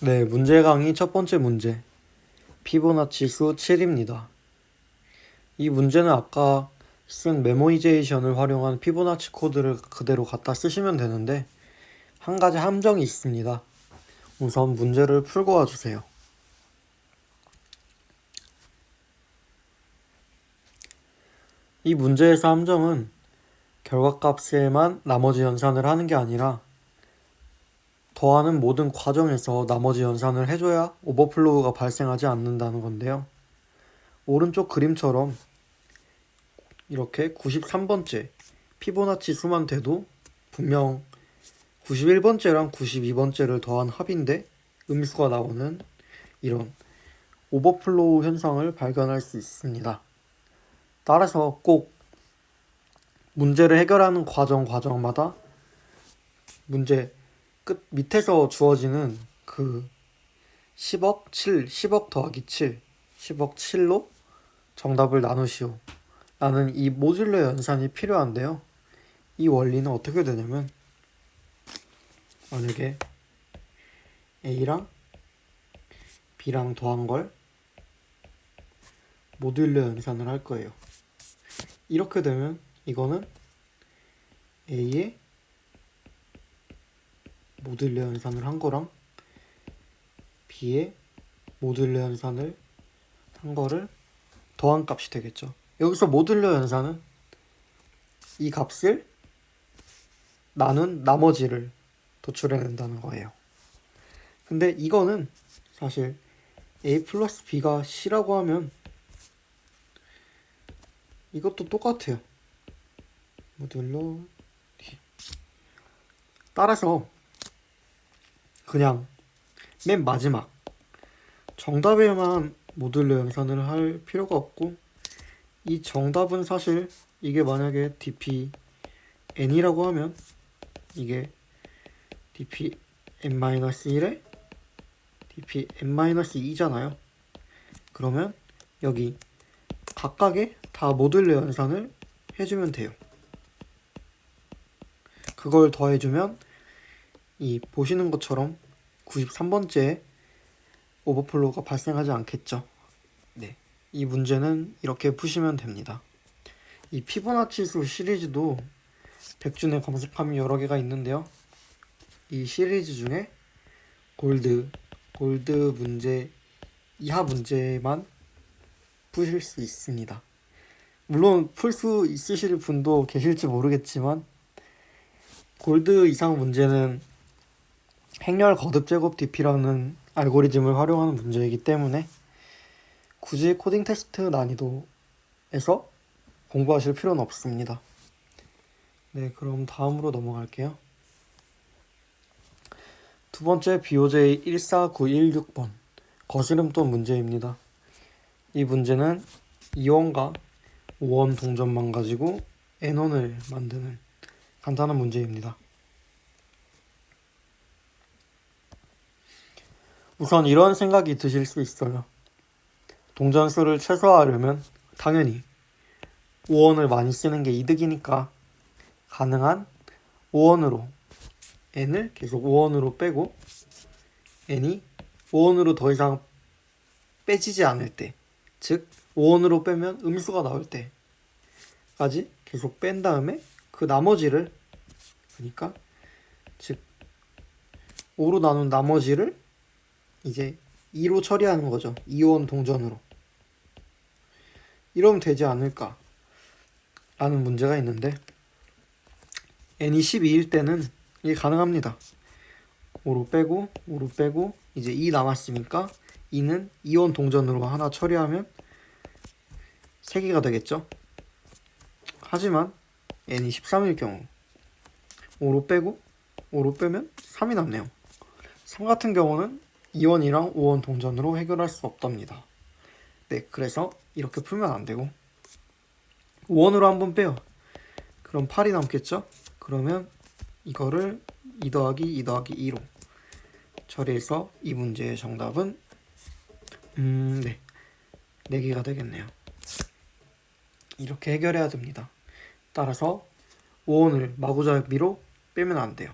네, 문제 강의 첫 번째 문제. 피보나치 수 7입니다. 이 문제는 아까 쓴 메모이제이션을 활용한 피보나치 코드를 그대로 갖다 쓰시면 되는데, 한 가지 함정이 있습니다. 우선 문제를 풀고 와주세요. 이 문제에서 함정은 결과값에만 나머지 연산을 하는 게 아니라 더하는 모든 과정에서 나머지 연산을 해줘야 오버플로우가 발생하지 않는다는 건데요. 오른쪽 그림처럼 이렇게 93번째 피보나치 수만 돼도 분명 91번째랑 92번째를 더한 합인데 음수가 나오는 이런 오버플로우 현상을 발견할 수 있습니다. 따라서 꼭 문제를 해결하는 과정마다 문제 끝 밑에서 주어지는 그 10억 7, 10억 더하기 7, 10억 7로 정답을 나누시오 라는 이 모듈러 연산이 필요한데요. 이 원리는 어떻게 되냐면, 만약에 A랑 B랑 더한 걸 모듈러 연산을 할 거예요. 이렇게 되면 이거는 A의 모듈러 연산을 한 거랑 B의 모듈러 연산을 한 거를 더한 값이 되겠죠. 여기서 모듈러 연산은 이 값을 나눈 나머지를 도출해낸다는 거예요. 근데 이거는 사실 A 플러스 B가 C라고 하면 이것도 똑같아요. 모듈러 D. 따라서 그냥 맨 마지막 정답에만 모듈러 연산을 할 필요가 없고, 이 정답은 사실 이게 만약에 dpn이라고 하면 이게 dpn-1에 dpn-2잖아요. 그러면 여기 각각의 다 모듈러 연산을 해주면 돼요. 그걸 더해주면 이 보시는 것처럼 93번째 오버플로우가 발생하지 않겠죠. 네, 이 문제는 이렇게 푸시면 됩니다. 이 피보나치수 시리즈도 백준에 검색하면 여러 개가 있는데요. 이 시리즈 중에 골드 문제 이하 문제만 푸실 수 있습니다. 물론 풀 수 있으실 분도 계실지 모르겠지만, 골드 이상 문제는 행렬 거듭 제곱 DP라는 알고리즘을 활용하는 문제이기 때문에 굳이 코딩 테스트 난이도에서 공부하실 필요는 없습니다. 네, 그럼 다음으로 넘어갈게요. 두 번째 BOJ 14916번 거스름돈 문제입니다. 이 문제는 2원과 5원 동전만 가지고 N원을 만드는 간단한 문제입니다. 우선 이런 생각이 드실 수 있어요. 동전 수를 최소화하려면 당연히 5원을 많이 쓰는 게 이득이니까 가능한 5원으로 n을 계속 5원으로 빼고 n이 5원으로 더 이상 빼지지 않을 때, 즉 5원으로 빼면 음수가 나올 때까지 계속 뺀 다음에 그 나머지를, 그러니까 즉 5로 나눈 나머지를 이제 2로 처리하는 거죠. 2원 동전으로. 이러면 되지 않을까 라는 문제가 있는데, n이 12일 때는 이게 가능합니다. 5로 빼고 이제 2 남았으니까 2는 2원 동전으로 하나 처리하면 3개가 되겠죠. 하지만 n이 13일 경우 5로 빼면 3이 남네요. 3 같은 경우는 2원이랑 5원 동전으로 해결할 수 없답니다. 네, 그래서 이렇게 풀면 안 되고 5원으로 한번 빼요. 그럼 8이 남겠죠? 그러면 이거를 2 더하기 2 더하기 2로 처리해서 이 문제의 정답은 4개가 되겠네요. 이렇게 해결해야 됩니다. 따라서 5원을 마구잡이로 빼면 안 돼요.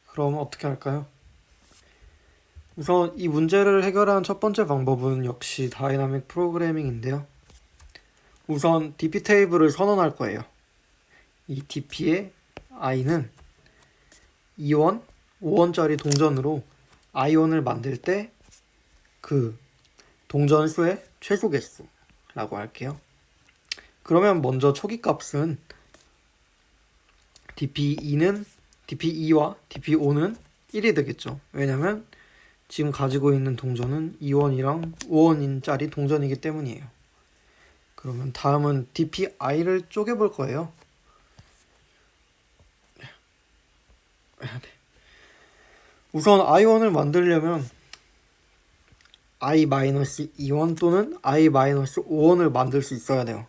그럼 어떻게 할까요? 우선 이 문제를 해결하는 첫 번째 방법은 역시 다이나믹 프로그래밍인데요. 우선 DP 테이블을 선언할 거예요. 이 DP의 i는 2원, 5원짜리 동전으로 i원을 만들 때 그 동전 수의 최소 개수라고 할게요. 그러면 먼저 초기 값은 DP2는 DP2와 DP5는 1이 되겠죠. 왜냐면 지금 가지고 있는 동전은 2원이랑 5원짜리 동전이기 때문이에요. 그러면 다음은 DPI를 쪼개볼 거예요. 우선 I1을 만들려면 I-2원 또는 I-5원을 만들 수 있어야 돼요.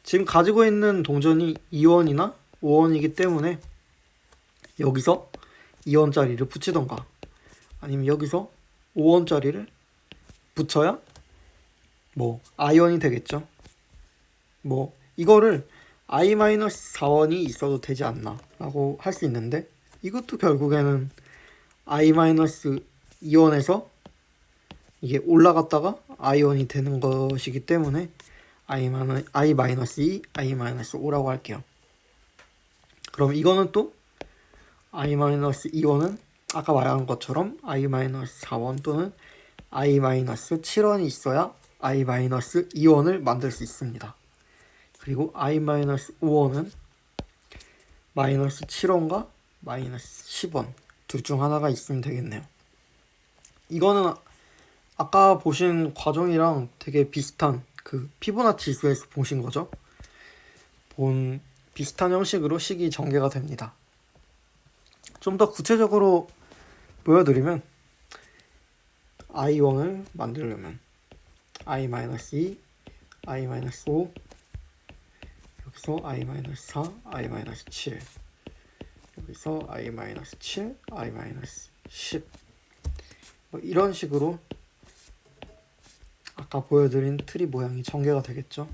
지금 가지고 있는 동전이 2원이나 5원이기 때문에 여기서 2원짜리를 붙이던가 아니면 여기서 5원짜리를 붙여야 I1이 되겠죠. 이거를 I-4원이 있어도 되지 않나 라고 할 수 있는데 이것도 결국에는 I-2원에서 이게 올라갔다가 I1이 되는 것이기 때문에 I-2, I-5라고 할게요. 그럼 이거는 또 I-2원은 아까 말한 것처럼 I-4원 또는 I-7원이 있어야 I-2원을 만들 수 있습니다. 그리고 I-5원은 -7원과 -10원 둘 중 하나가 있으면 되겠네요. 이거는 아까 보신 과정이랑 되게 비슷한 그 피보나치 지수에서 보신 거죠. 비슷한 형식으로 식이 전개가 됩니다. 좀 더 구체적으로 보여드리면 I1을 만들려면 I-2, I-5 여기서 I-4, I-7 여기서 I-7, I-10 이런 식으로 아까 보여드린 트리 모양이 전개가 되겠죠.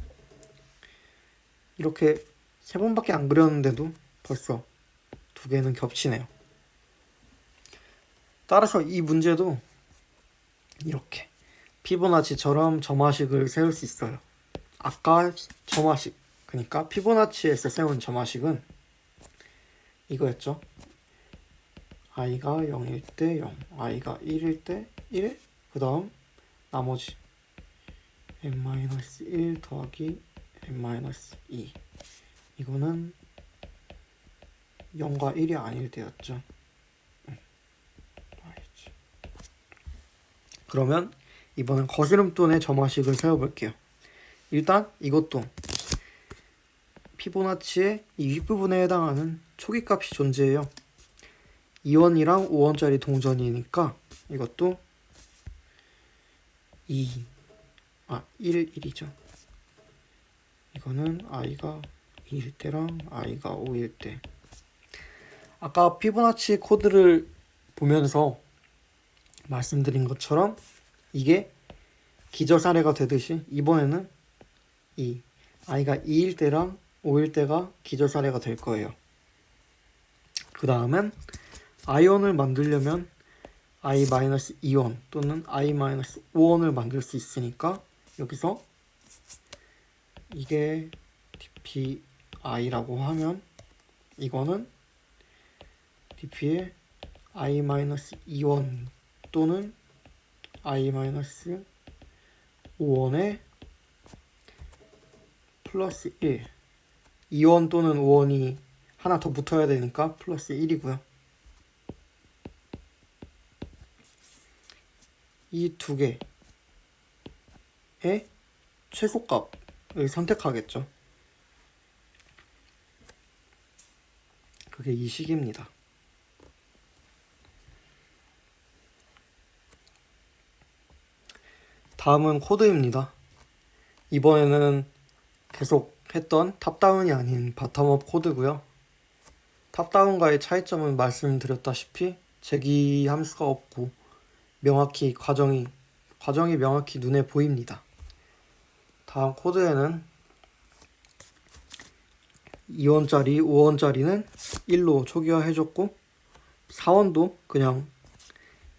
이렇게 3번밖에 안 그렸는데도 벌써 2개는 겹치네요. 따라서 이 문제도 이렇게 피보나치처럼 점화식을 세울 수 있어요. 아까 점화식, 그러니까 피보나치에서 세운 점화식은 이거였죠. i가 0일 때 0, i가 1일 때 1, 그 다음 나머지 n-1 더하기 n-2 이거는 0과 1이 아닐 때였죠. 그러면 이번엔 거스름돈의 점화식을 세워볼게요. 일단 이것도 피보나치의 이 윗부분에 해당하는 초기값이 존재해요. 2원이랑 5원짜리 동전이니까 이것도 1, 1이죠. 이거는 i가 2일 때랑 i가 5일 때. 아까 피보나치 코드를 보면서 말씀드린 것처럼 이게 기저사례가 되듯이 이번에는 이 i가 2일 때랑 5일 때가 기저사례가 될 거예요. 그 다음엔 I1을 만들려면 I-2원 또는 I-5원을 만들 수 있으니까 여기서 이게 DPI라고 하면 이거는 DP의 I-2원 또는 I-5원에 플러스 1 2원 또는 5원이 하나 더 붙어야 되니까 플러스 1이고요. 이 두 개의 최소값을 선택하겠죠. 그게 이 식입니다. 다음은 코드입니다. 이번에는 계속 했던 탑다운이 아닌 바텀업 코드고요. 탑다운과의 차이점은 말씀드렸다시피 제기 함수가 없고 명확히 과정이 명확히 눈에 보입니다. 다음 코드에는 2원짜리, 5원짜리는 1로 초기화 해줬고 4원도 그냥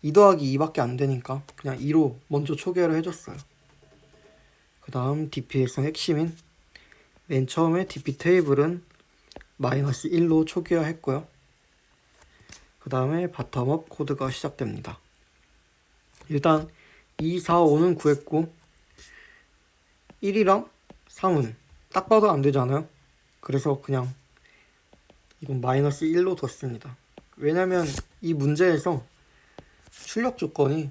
2 더하기 2밖에 안 되니까 그냥 2로 먼저 초기화를 해줬어요. 그 다음 DP에서 핵심인 맨 처음에 DP 테이블은 마이너스 1로 초기화 했고요. 그 다음에 바텀업 코드가 시작됩니다. 일단 2, 4, 5는 구했고 1이랑 3은 딱 봐도 안 되잖아요. 그래서 그냥 이건 마이너스 1로 뒀습니다. 왜냐면 이 문제에서 출력 조건이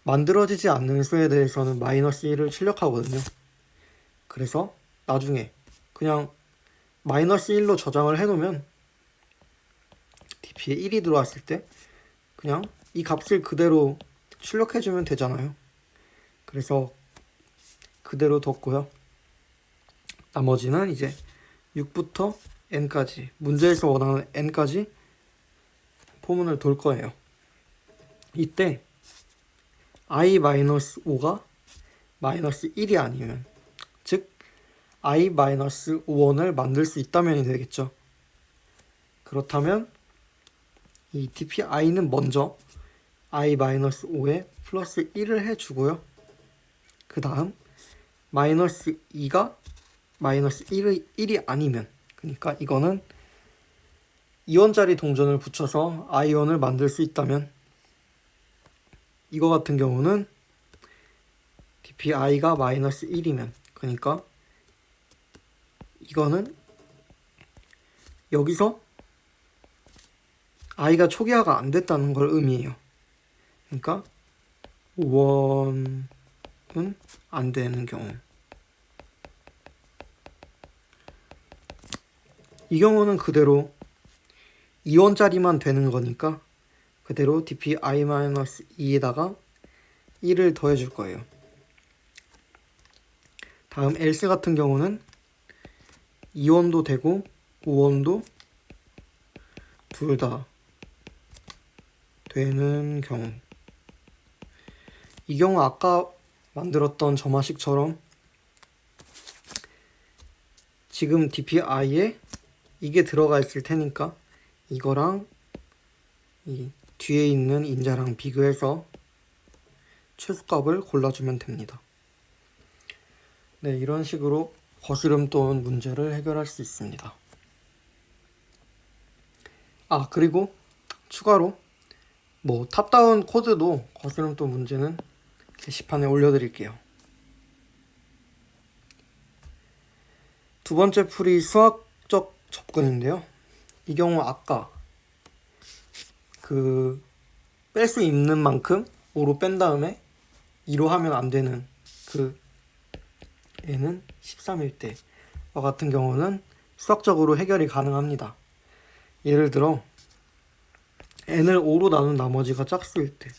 만들어지지 않는 수에 대해서는 마이너스 1을 출력하거든요. 그래서 나중에 그냥 마이너스 1로 저장을 해놓으면 DP에 1이 들어왔을 때 그냥 이 값을 그대로 출력해주면 되잖아요. 그래서 그대로 뒀고요. 나머지는 이제 6부터 n까지, 문제에서 원하는 n까지 포문을 돌 거예요. 이때 i-5가 마이너스 1이 아니면, 즉 i-5을 만들 수 있다면이 되겠죠. 그렇다면 이 dpi는 먼저 i-5에 플러스 1을 해주고요. 그 다음 마이너스 2가 마이너스 1이 아니면, 그러니까 이거는 2원짜리 동전을 붙여서 i1을 만들 수 있다면, 이거 같은 경우는 dpi가 마이너스 1이면, 그러니까 이거는 여기서 i가 초기화가 안 됐다는 걸 의미해요. 그러니까 5원은 안 되는 경우, 이 경우는 그대로 2원짜리만 되는 거니까 그대로 dpi-2에다가 1을 더해줄 거예요. 다음 else 같은 경우는 2원도 되고 5원도 둘 다 되는 경우, 이 경우 아까 만들었던 점화식처럼 지금 dpi에 이게 들어가 있을 테니까 이거랑 이 뒤에 있는 인자랑 비교해서 최소값을 골라주면 됩니다. 네, 이런 식으로 거스름돈 문제를 해결할 수 있습니다. 아, 그리고 추가로 뭐 탑다운 코드도 거스름돈 문제는 게시판에 올려드릴게요. 두 번째 풀이 수학적 접근인데요. 이 경우 아까 그 뺄 수 있는 만큼 5로 뺀 다음에 2로 하면 안 되는 그 얘는 13일 때와 같은 경우는 수학적으로 해결이 가능합니다. 예를 들어 n을 5로 나눈 나머지가 짝수일 때,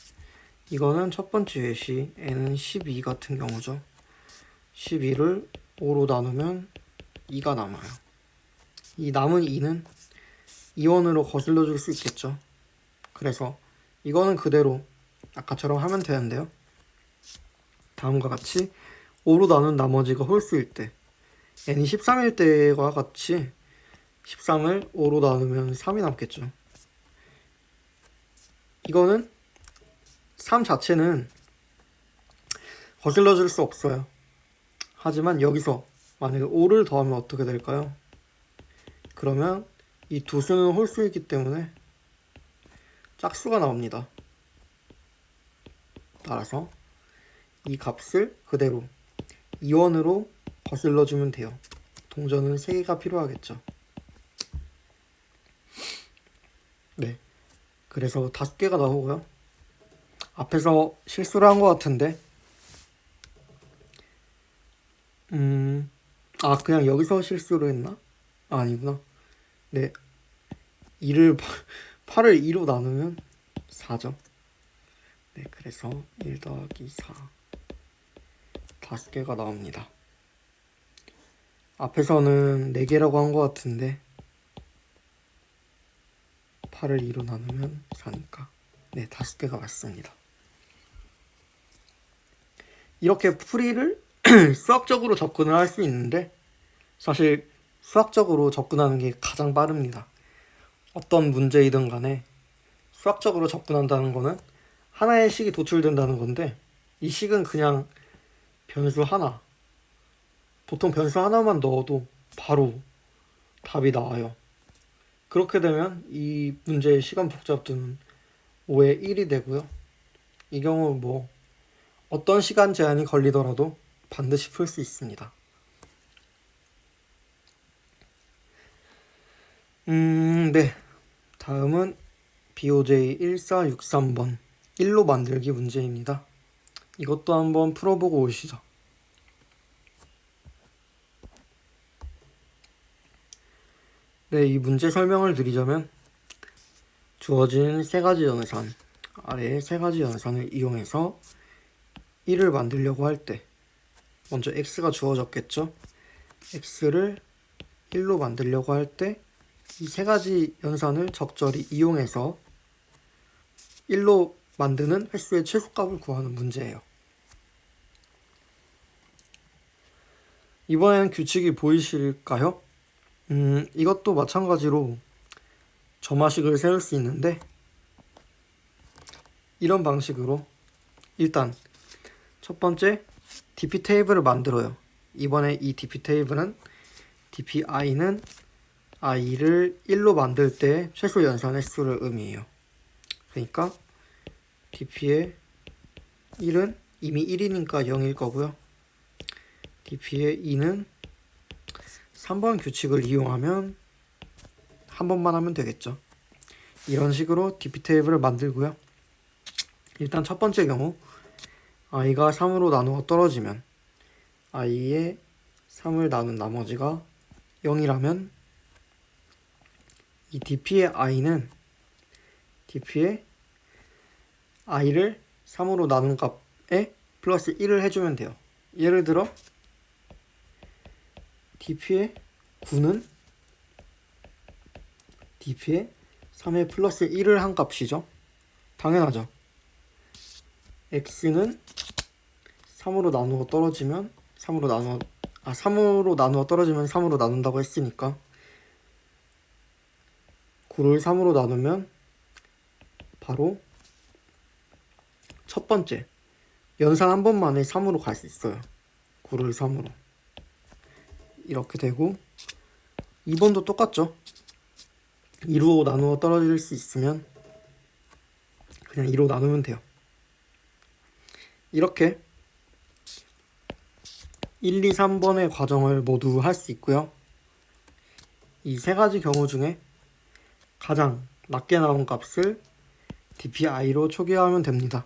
이거는 첫 번째 예시 n은 12 같은 경우죠. 12를 5로 나누면 2가 남아요. 이 남은 2는 2원으로 거슬러 줄 수 있겠죠. 그래서 이거는 그대로 아까처럼 하면 되는데요. 다음과 같이 5로 나눈 나머지가 홀수일 때, n이 13일 때와 같이 13을 5로 나누면 3이 남겠죠. 이거는 3 자체는 거슬러 줄 수 없어요. 하지만 여기서 만약에 5를 더하면 어떻게 될까요? 그러면 이 두 수는 홀수이기 때문에 짝수가 나옵니다. 따라서 이 값을 그대로 2원으로 거슬러 주면 돼요. 동전은 3개가 필요하겠죠. 네, 그래서 5개가 나오고요. 앞에서 실수를 한 것 같은데 그냥 여기서 실수를 했나? 아니구나. 네, 8을 2로 나누면 4죠. 네, 그래서 1 더하기 4 5개가 나옵니다. 앞에서는 4개라고 한 것 같은데 8을 2로 나누면 4니까 네, 5개가 맞습니다. 이렇게 풀이를 수학적으로 접근을 할 수 있는데, 사실 수학적으로 접근하는 게 가장 빠릅니다. 어떤 문제이든 간에 수학적으로 접근한다는 거는 하나의 식이 도출된다는 건데, 이 식은 그냥 변수 하나, 보통 변수 하나만 넣어도 바로 답이 나와요. 그렇게 되면 이 문제의 시간 복잡도는 5의 1이 되고요. 이 경우 뭐 어떤 시간 제한이 걸리더라도 반드시 풀 수 있습니다. 네. 다음은 BOJ 1463번 1로 만들기 문제입니다. 이것도 한번 풀어보고 오시죠. 네, 이 문제 설명을 드리자면 주어진 세 가지 연산, 아래의 세 가지 연산을 이용해서 1을 만들려고 할 때 먼저 x가 주어졌겠죠? x를 1로 만들려고 할 때 이 세 가지 연산을 적절히 이용해서 1로 만드는 횟수의 최소값을 구하는 문제예요. 이번에는 규칙이 보이실까요? 이것도 마찬가지로 점화식을 세울 수 있는데, 이런 방식으로 일단 첫 번째 dp 테이블을 만들어요. 이번에 이 dp 테이블은 dpi는 i를 1로 만들 때 최소 연산 횟수를 의미해요. 그러니까 dp의 1은 이미 1이니까 0일 거고요. dp의 2는 3번 규칙을 이용하면 한 번만 하면 되겠죠. 이런 식으로 dp 테이블을 만들고요. 일단 첫 번째 경우 i가 3으로 나누어 떨어지면 i의 3을 나눈 나머지가 0이라면 이 dp의 i는 dp의 i를 3으로 나눈 값에 플러스 1을 해주면 돼요. 예를 들어 dp의 9는 dp의 3에 플러스 1을 한 값이죠. 당연하죠. x는 3으로 나누어 떨어지면 3으로 나누어 떨어지면 3으로 나눈다고 했으니까 9를 3으로 나누면 바로 첫 번째 연산 한 번만에 3으로 갈 수 있어요. 9를 3으로 이렇게 되고 2번도 똑같죠. 2로 나누어 떨어질 수 있으면 그냥 2로 나누면 돼요. 이렇게 1, 2, 3번의 과정을 모두 할 수 있고요. 이 세 가지 경우 중에 가장 낮게 나온 값을 dpi로 초기화하면 됩니다.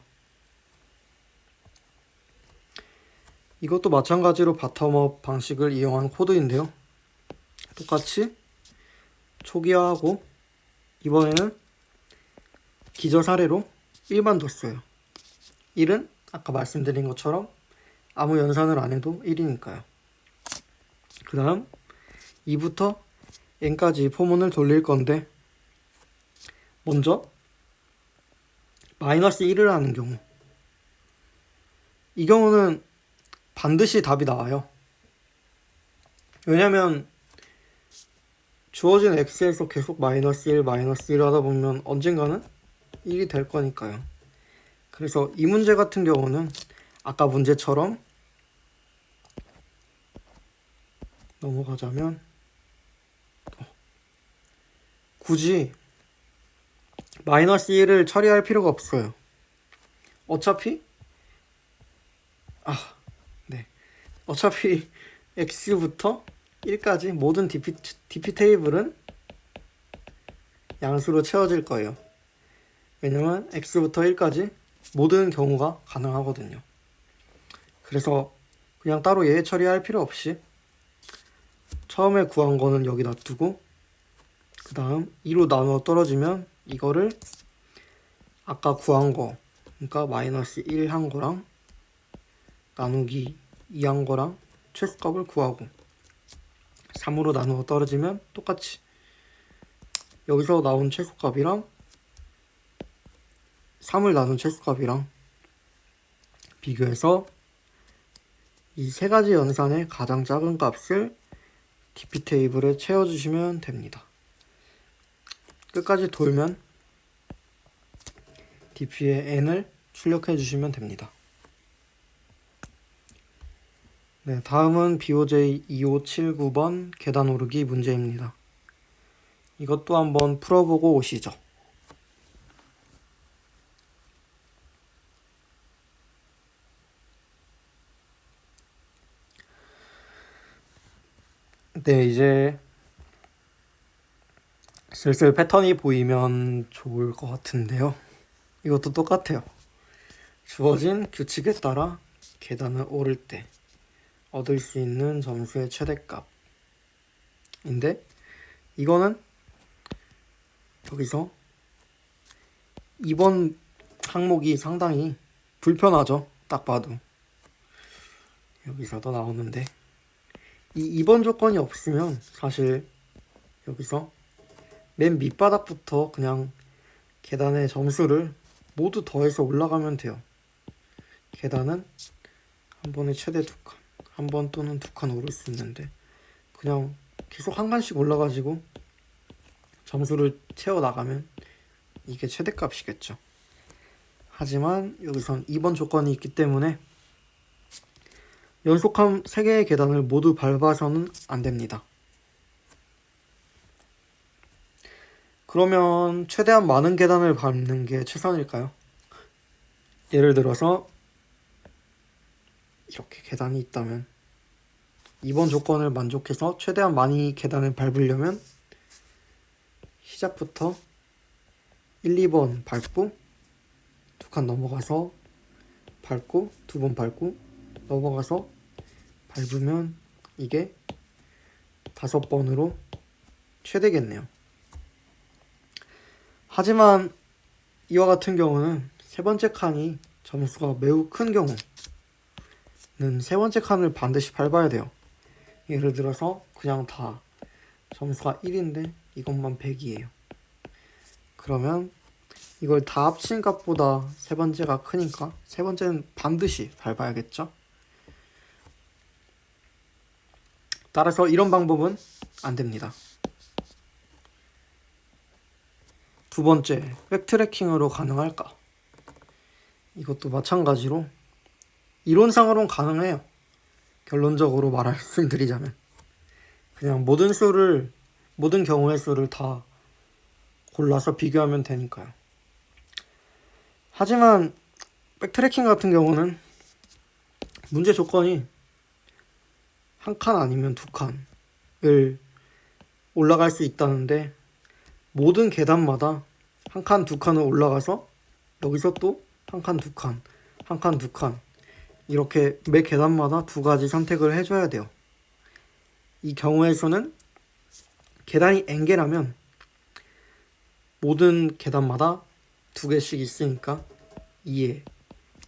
이것도 마찬가지로 바텀업 방식을 이용한 코드인데요. 똑같이 초기화하고 이번에는 기저 사례로 1만 뒀어요. 1은 아까 말씀드린 것처럼 아무 연산을 안 해도 1이니까요. 그 다음 2부터 n까지 포문을 돌릴 건데, 먼저 마이너스 1을 하는 경우, 이 경우는 반드시 답이 나와요. 왜냐면 주어진 x에서 계속 마이너스 1 하다 보면 언젠가는 1이 될 거니까요. 그래서 이 문제 같은 경우는 아까 문제처럼 넘어가자면 굳이 마이너스 1을 처리할 필요가 없어요. 어차피 어차피 x부터 1까지 모든 dp 테이블은 양수로 채워질 거예요. 왜냐면 x부터 1까지 모든 경우가 가능하거든요. 그래서 그냥 따로 얘 처리할 필요 없이 처음에 구한 거는 여기 놔두고, 그 다음 2로 나누어 떨어지면 이거를 아까 구한 거, 그러니까 마이너스 1 한 거랑 나누기 2 한 거랑 최소값을 구하고, 3으로 나누어 떨어지면 똑같이 여기서 나온 최소값이랑 3을 나눈 최소값이랑 비교해서 이 세 가지 연산의 가장 작은 값을 dp 테이블에 채워주시면 됩니다. 끝까지 돌면 DP의 n을 출력해 주시면 됩니다. 네, 다음은 BOJ 2579번 계단 오르기 문제입니다. 이것도 한번 풀어보고 오시죠. 네, 이제 슬슬 패턴이 보이면 좋을 것 같은데요. 이것도 똑같아요. 주어진 규칙에 따라 계단을 오를 때 얻을 수 있는 점수의 최대값인데, 이거는 여기서 2번 항목이 상당히 불편하죠. 딱 봐도 여기서도 나오는데, 이 2번 조건이 없으면 사실 여기서 맨 밑바닥부터 그냥 계단의 점수를 모두 더해서 올라가면 돼요. 계단은 한 번에 최대 2칸, 한 번 또는 2칸 오를 수 있는데, 그냥 계속 한 칸씩 올라가지고 점수를 채워 나가면 이게 최대값이겠죠. 하지만 여기선 2번 조건이 있기 때문에 연속한 3개의 계단을 모두 밟아서는 안 됩니다. 그러면 최대한 많은 계단을 밟는 게 최선일까요? 예를 들어서 이렇게 계단이 있다면 2번 조건을 만족해서 최대한 많이 계단을 밟으려면 시작부터 1, 2번 밟고 2칸 넘어가서 밟고 2번 밟고 넘어가서 밟으면 이게 5번으로 최대겠네요. 하지만 이와 같은 경우는 세 번째 칸이 점수가 매우 큰 경우는 세 번째 칸을 반드시 밟아야 돼요. 예를 들어서 그냥 다 점수가 1인데 이것만 100이에요. 그러면 이걸 다 합친 값보다 세 번째가 크니까 세 번째는 반드시 밟아야겠죠. 따라서 이런 방법은 안 됩니다. 두 번째, 백트래킹으로 가능할까? 이것도 마찬가지로 이론상으로는 가능해요. 결론적으로 말씀드리자면 그냥 모든 경우의 수를 다 골라서 비교하면 되니까요. 하지만 백트래킹 같은 경우는 문제 조건이 한 칸 아니면 2칸을 올라갈 수 있다는데, 모든 계단마다 한 칸, 2칸을 올라가서 여기서 또 한 칸, 2칸, 한 칸, 2칸 이렇게 매 계단마다 2가지 선택을 해줘야 돼요. 이 경우에서는 계단이 n개라면 모든 계단마다 2개씩 있으니까 2의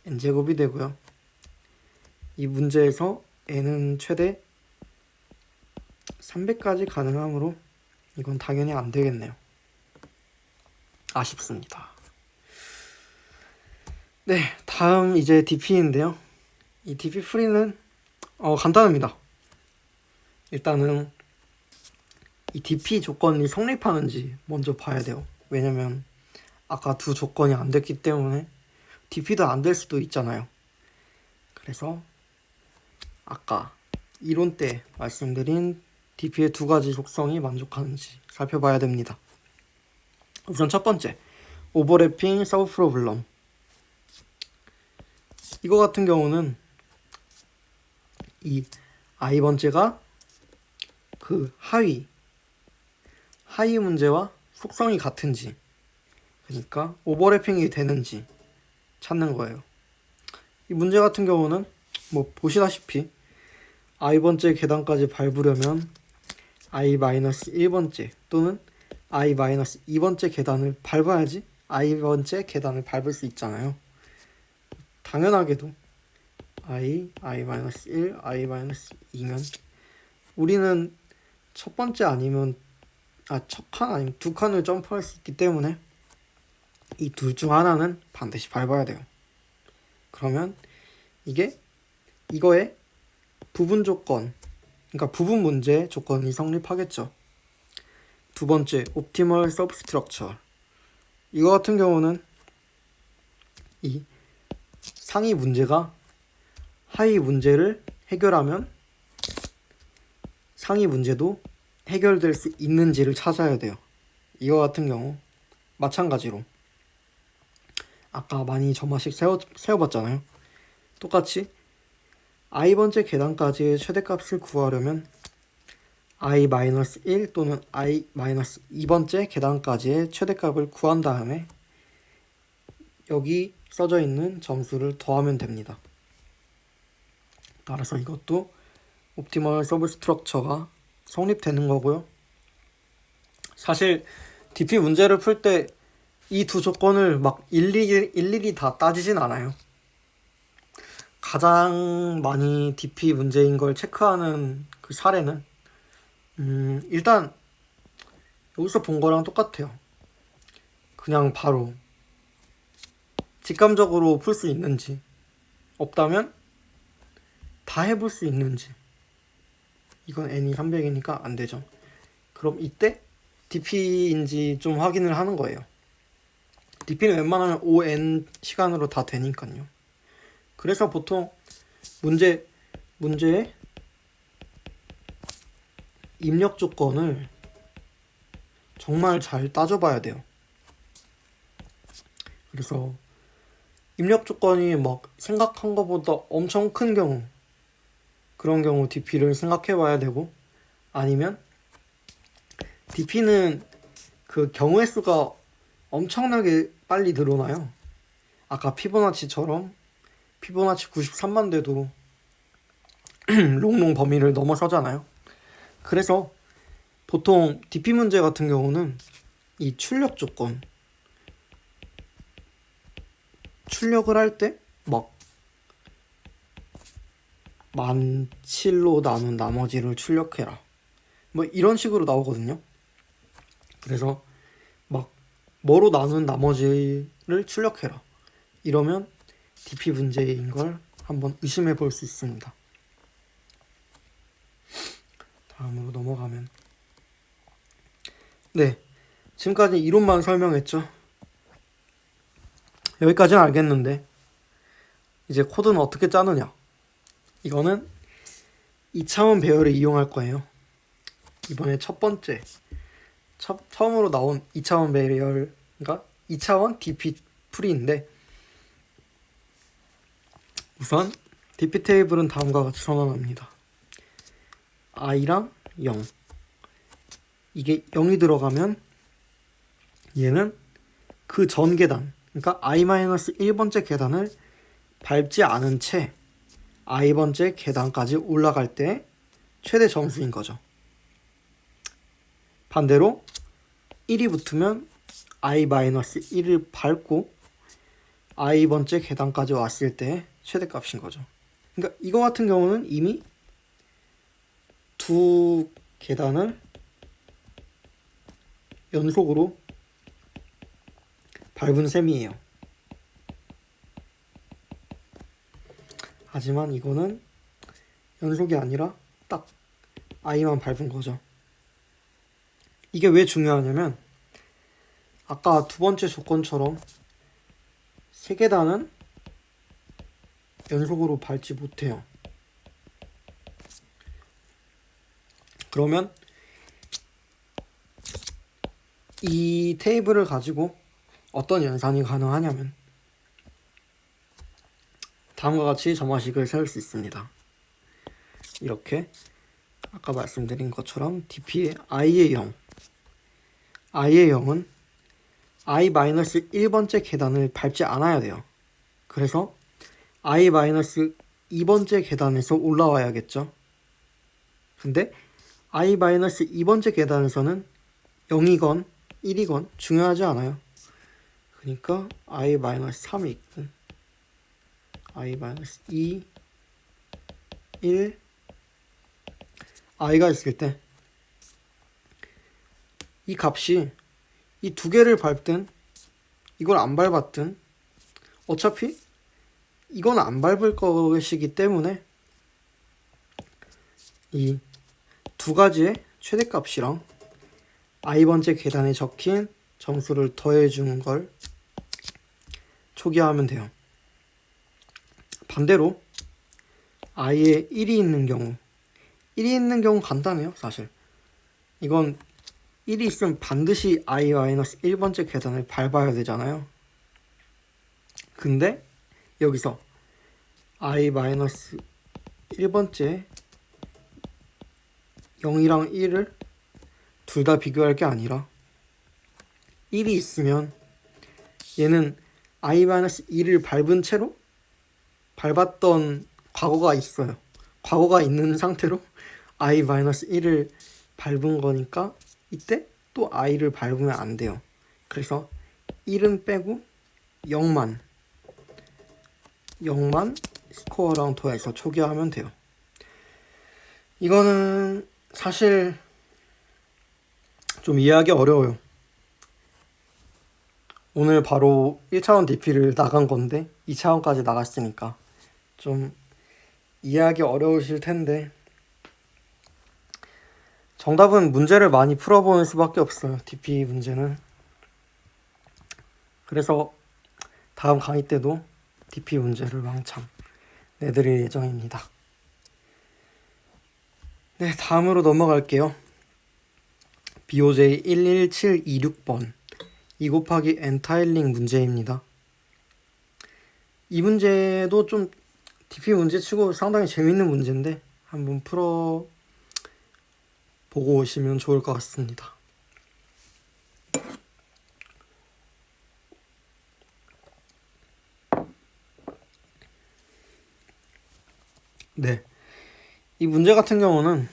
n제곱이 되고요. 이 문제에서 n은 최대 300까지 가능하므로 이건 당연히 안 되겠네요. 아쉽습니다. 네, 다음 이제 DP인데요. 이 DP 풀이는 간단합니다. 일단은 이 DP 조건이 성립하는지 먼저 봐야 돼요. 왜냐면 아까 두 조건이 안 됐기 때문에 DP도 안 될 수도 있잖아요. 그래서 아까 이론 때 말씀드린 DP의 2가지 속성이 만족하는지 살펴봐야 됩니다. 우선 첫 번째, 오버래핑 서브 프로블럼. 이거 같은 경우는 이 i번째가 그 하위 문제와 속성이 같은지, 그러니까 오버래핑이 되는지 찾는 거예요. 이 문제 같은 경우는 뭐 보시다시피 i번째 계단까지 밟으려면 i-1번째 또는 i-2번째 계단을 밟아야지 i번째 계단을 밟을 수 있잖아요. 당연하게도 i-1, i-2면 우리는 첫 칸 아니면 2칸을 점프할 수 있기 때문에 이 둘 중 하나는 반드시 밟아야 돼요. 그러면 이거의 부분 조건, 그러니까 부분 문제 조건이 성립하겠죠. 두 번째, 옵티멀 서브스트럭처. 이거 같은 경우는 이 상위 문제가 하위 문제를 해결하면 상위 문제도 해결될 수 있는지를 찾아야 돼요. 이거 같은 경우 마찬가지로 아까 많이 점화식 세워봤잖아요. 똑같이 i번째 계단까지의 최대값을 구하려면 i-1 또는 i-2번째 계단까지의 최대값을 구한 다음에 여기 써져 있는 점수를 더하면 됩니다. 따라서 이것도 옵티멀 서브 스트럭처가 성립되는 거고요. 사실 DP 문제를 풀 때 이 두 조건을 막 일일이 다 따지진 않아요. 가장 많이 DP 문제인 걸 체크하는 그 사례는 일단 여기서 본 거랑 똑같아요. 그냥 바로 직감적으로 풀 수 있는지, 없다면 다 해볼 수 있는지. 이건 n이 300이니까 안 되죠. 그럼 이때 DP인지 좀 확인을 하는 거예요. DP는 웬만하면 5n 시간으로 다 되니까요. 그래서 보통 문제의 입력 조건을 정말 잘 따져봐야 돼요. 그래서 입력 조건이 막 생각한 것보다 엄청 큰 경우, 그런 경우 DP를 생각해 봐야 되고, 아니면 DP는 그 경우의 수가 엄청나게 빨리 늘어나요. 아까 피보나치처럼 피보나치 93만 돼도 롱롱 범위를 넘어서잖아요. 그래서 보통 DP 문제 같은 경우는 이 출력 조건, 출력을 할 때 막 17,000로 나눈 나머지를 출력해라, 뭐 이런 식으로 나오거든요. 그래서 막 뭐로 나눈 나머지를 출력해라 이러면 DP 문제인 걸 한번 의심해 볼 수 있습니다. 다음으로 넘어가면, 네, 지금까지 이론만 설명했죠. 여기까지는 알겠는데 이제 코드는 어떻게 짜느냐. 이거는 2차원 배열을 이용할 거예요. 이번에 첫 번째 처음으로 나온 2차원 배열, 그러니까 2차원 DP 풀이인데, 우선 DP 테이블은 다음과 같이 선언합니다. i랑 0, 이게 0이 들어가면 얘는 그 전 계단, 그러니까 i-1번째 계단을 밟지 않은 채 i번째 계단까지 올라갈 때 최대 점수인 거죠. 반대로 1이 붙으면 i-1을 밟고 i번째 계단까지 왔을 때 최대값인 거죠. 그러니까 이거 같은 경우는 이미 두 계단을 연속으로 밟은 셈이에요. 하지만 이거는 연속이 아니라 딱 i만 밟은 거죠. 이게 왜 중요하냐면 아까 두 번째 조건처럼 세 계단은 연속으로 밟지 못해요. 그러면 이 테이블을 가지고 어떤 연산이 가능하냐면 다음과 같이 점화식을 세울 수 있습니다. 이렇게 아까 말씀드린 것처럼 DP의 i의 0, i의 0은 i-1번째 계단을 밟지 않아야 돼요. 그래서 i-2번째 계단에서 올라와야겠죠. 근데 i-2번째 계단에서는 0이건 1이건 중요하지 않아요. 그러니까 i-3이 있고 i-2, 1, i가 있을 때 이 값이 이 두 개를 밟든 이걸 안 밟았든 어차피 이건 안 밟을 것이기 때문에 이 두 가지의 최대값이랑 i번째 계단에 적힌 점수를 더해주는 걸 초기화하면 돼요. 반대로 i에 1이 있는 경우, 1이 있는 경우 간단해요 사실. 이건 1이 있으면 반드시 i-1번째 계단을 밟아야 되잖아요. 근데 여기서 i-1번째 0이랑 1을 둘 다 비교할 게 아니라 1이 있으면 얘는 i-1을 밟은 채로 밟았던 과거가 있어요. 과거가 있는 상태로 i-1을 밟은 거니까 이때 또 i를 밟으면 안 돼요. 그래서 1은 빼고 0만 스코어랑 더해서 초기화하면 돼요. 이거는 사실 좀 이해하기 어려워요. 오늘 바로 1차원 DP를 나간 건데 2차원까지 나갔으니까 좀 이해하기 어려우실 텐데 정답은 문제를 많이 풀어보는 수밖에 없어요. DP 문제는. 그래서 다음 강의 때도 DP 문제를 왕창 내드릴 예정입니다. 네, 다음으로 넘어갈게요. BOJ 11726번 2 곱하기 n 타일링 문제입니다. 이 문제도 좀 DP 문제 치고 상당히 재밌는 문제인데 한번 풀어 보고 오시면 좋을 것 같습니다. 네, 이 문제 같은 경우는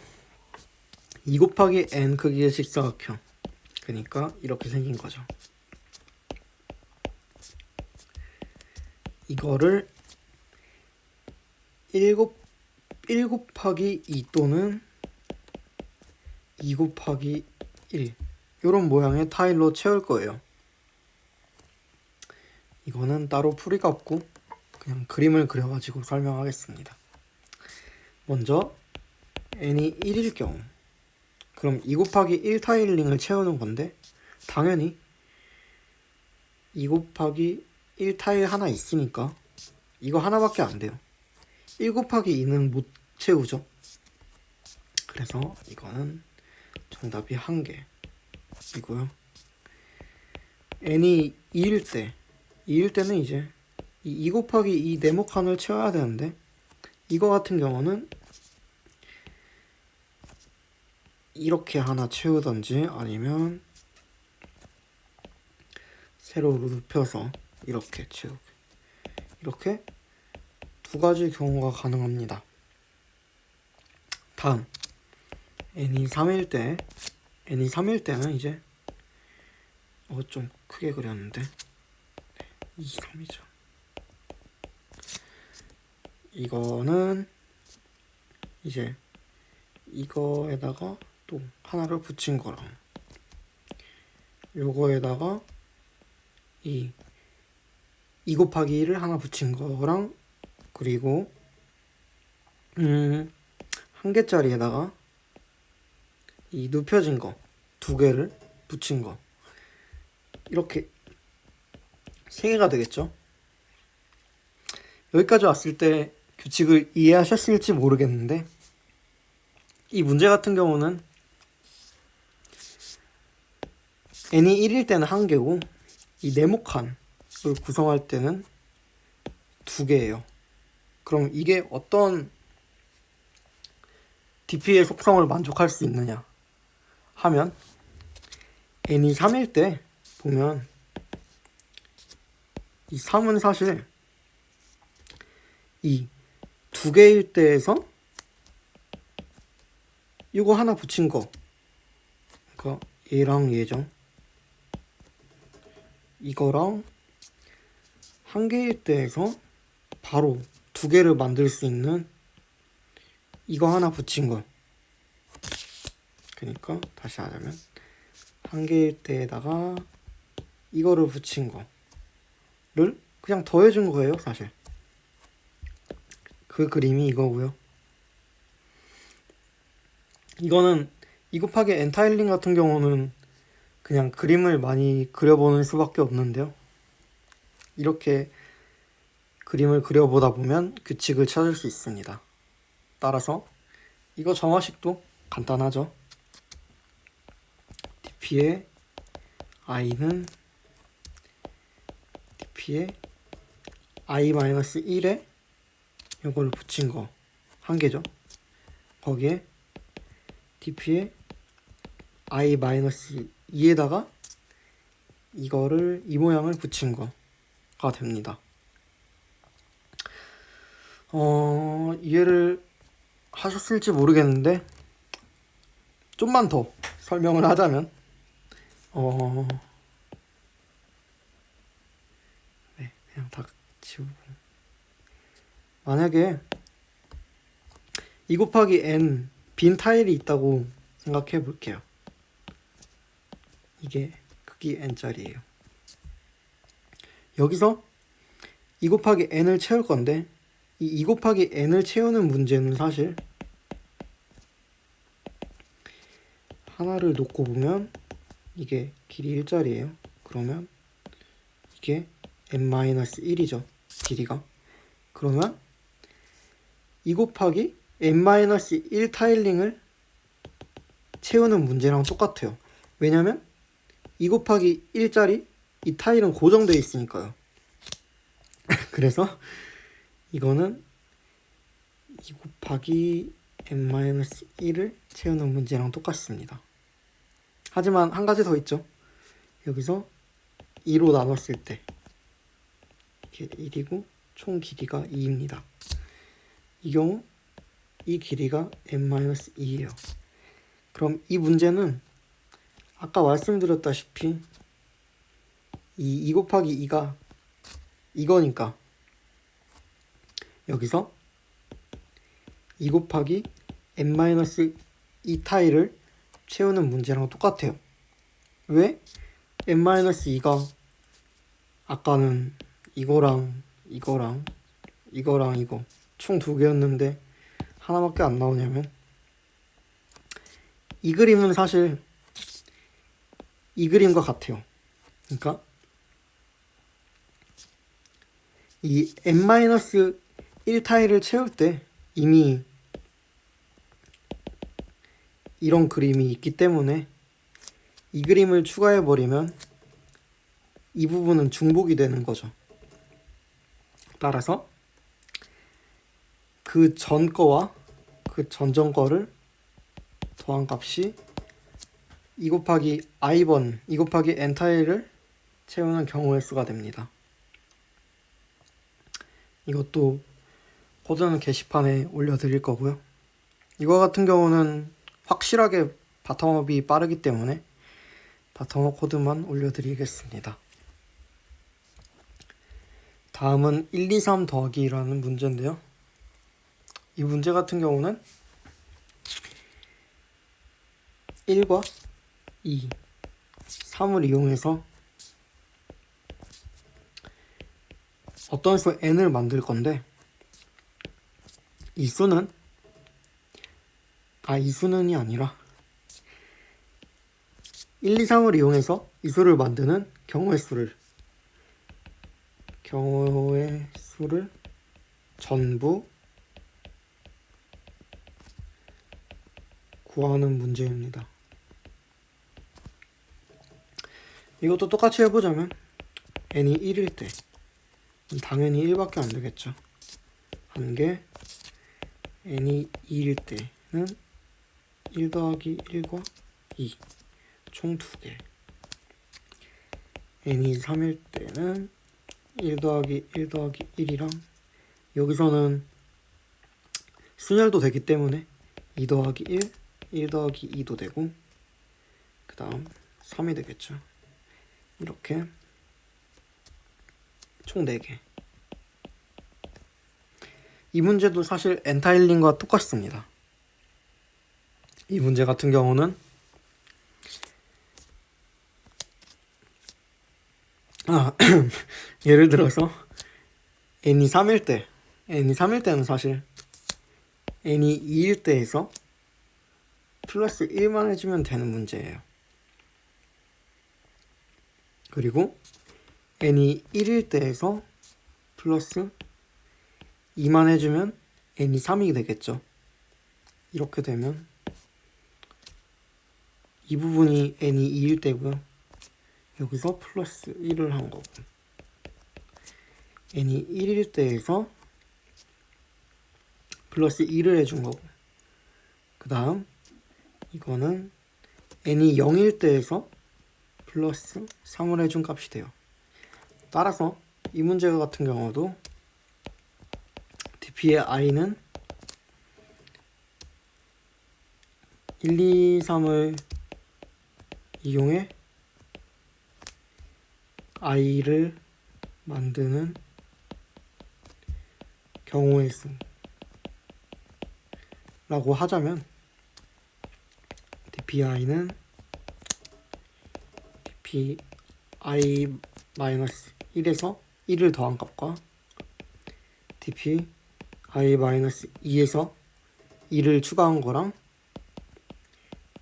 2 곱하기 n 크기의 직사각형, 그러니까 이렇게 생긴 거죠. 이거를 1 곱하기 2 또는 2 곱하기 1 이런 모양의 타일로 채울 거예요. 이거는 따로 풀이가 없고 그냥 그림을 그려가지고 설명하겠습니다. 먼저 n이 1일 경우 그럼 2 곱하기 1 타일링을 채우는 건데 당연히 2 곱하기 1 타일 하나 있으니까 이거 하나밖에 안 돼요. 1 곱하기 2는 못 채우죠. 그래서 이거는 정답이 1개이고요. n이 2일 때는 이제 이 2 곱하기 2 네모칸을 채워야 되는데 이거 같은 경우는 이렇게 하나 채우던지 아니면 세로로 눕혀서 이렇게 채우기, 이렇게 두 가지 경우가 가능합니다. 다음 n이 3일 때는 이제 좀 크게 그렸는데 2, 3이죠. 이거는 이제 이거에다가 또 하나를 붙인 거랑 요거에다가 이 2 곱하기 1을 하나 붙인 거랑 그리고 1개짜리에다가 이 눕혀진 거 2개를 붙인 거 이렇게 3개가 되겠죠. 여기까지 왔을 때 규칙을 이해하셨을지 모르겠는데 이 문제 같은 경우는 n이 1일 때는 1개고 이 네모칸을 구성할 때는 2개예요. 그럼 이게 어떤 DP의 속성을 만족할 수 있느냐 하면 n이 3일 때 보면 이 3은 사실 이 2개일 때에서 이거 하나 붙인 거, 그러니까 얘랑 얘죠. 이거랑 1개일 때에서 바로 2개를 만들 수 있는 이거 하나 붙인 거. 그러니까 다시 하자면 1개일 때에다가 이거를 붙인 거를 그냥 더해준 거예요, 사실. 그 그림이 이거고요. 이거는 2 곱하기 n 타일링 같은 경우는 그냥 그림을 많이 그려보는 수밖에 없는데요. 이렇게 그림을 그려보다 보면 규칙을 찾을 수 있습니다. 따라서 이거 정화식도 간단하죠. dp의 i는 dp의 i-1에 이걸 붙인 거 한 개죠. 거기에 dp의 i-2에다가 이거를 이 모양을 붙인 거가 됩니다. 이해를 하셨을지 모르겠는데 좀만 더 설명을 하자면 네, 그냥 다 지우고 만약에 2 곱하기 n 빈 타일이 있다고 생각해 볼게요. 이게 크기 n짜리예요. 여기서 2 곱하기 n을 채울 건데 이 2 곱하기 n을 채우는 문제는 사실 하나를 놓고 보면 이게 길이 1짜리예요. 그러면 이게 n-1이죠. 길이가. 그러면 2 곱하기 n-1 타일링을 채우는 문제랑 똑같아요. 왜냐면 2 곱하기 1짜리 이 타일은 고정되어 있으니까요. 그래서 이거는 2 곱하기 n-1을 채우는 문제랑 똑같습니다. 하지만 한 가지 더 있죠. 여기서 2로 나눴을 때 이게 1이고 총 길이가 2입니다. 이 경우 이 길이가 n-2예요. 그럼 이 문제는 아까 말씀드렸다시피 이 2 곱하기 2가 이거니까 여기서 2 곱하기 n-2 타일을 채우는 문제랑 똑같아요. 왜? n-2가 아까는 이거랑 이거랑 이거랑 이거 총 2개였는데 하나밖에 안 나오냐면 이 그림은 사실 이 그림과 같아요. 그러니까 이 n-1 타일을 채울 때 이미 이런 그림이 있기 때문에 이 그림을 추가해버리면 이 부분은 중복이 되는 거죠. 따라서 그 전 거와 그 전전 거를 더한 값이 2 곱하기 i번 2 곱하기 n 타일을 채우는 경우의 수가 됩니다. 이것도 코드는 게시판에 올려드릴 거고요. 이거 같은 경우는 확실하게 바텀업이 빠르기 때문에 바텀업 코드만 올려드리겠습니다. 다음은 1, 2, 3 더하기라는 문제인데요. 이 문제 같은 경우는 1과 2, 3을 이용해서 어떤 수 n을 만들 건데 이 수는 이 수는이 아니라 1, 2, 3을 이용해서 이 수를 만드는 경우의 수를 전부 구하는 문제입니다. 이것도 똑같이 해보자면 n이 1일 때 당연히 1밖에 안 되겠죠. 한 개, n이 2일 때는 1 더하기 1과 2, 총 2개. n이 3일 때는 1 더하기 1 더하기 1이랑 여기서는 순열도 되기 때문에 2 더하기 1, 1 더하기 2도 되고 그 다음 3이 되겠죠. 이렇게 총 4개. 이 문제도 사실 엔타일링과 똑같습니다. 이 문제 같은 경우는 예를 들어서 n이 3일 때는 사실 n이 2일 때에서 플러스 1만 해주면 되는 문제예요. 그리고 n이 1일 때에서 플러스 2만 해주면 n이 3이 되겠죠. 이렇게 되면 이 부분이 n이 2일 때고요. 여기서 플러스 1을 한 거고, n이 1일 때에서 플러스 1을 해준 거고, 그 다음 이거는 n이 0일 때에서 플러스 3을 해준 값이 돼요. 따라서 이 문제 같은 경우도 dp의 i는 1, 2, 3을 이용해 i를 만드는 경우의 수 라고 하자면 dpi는 dpi-1에서 1을 더한 값과 dpi-2에서 2를 추가한 거랑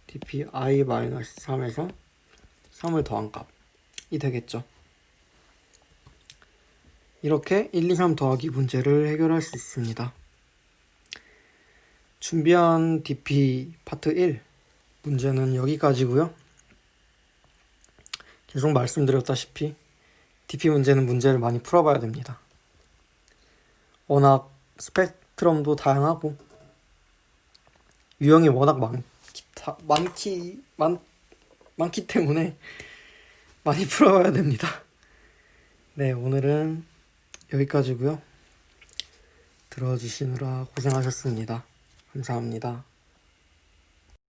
dpi-3에서 3을 더한 값이 되겠죠. 이렇게 1, 2, 3 더하기 문제를 해결할 수 있습니다. 준비한 dp 파트 1 문제는 여기까지고요. 계속 말씀드렸다시피 dp 문제는 문제를 많이 풀어봐야 됩니다. 워낙 스펙트럼도 다양하고 유형이 워낙 많기 때문에 많이 풀어봐야 됩니다. 네, 오늘은 여기까지고요. 들어주시느라 고생하셨습니다. 감사합니다.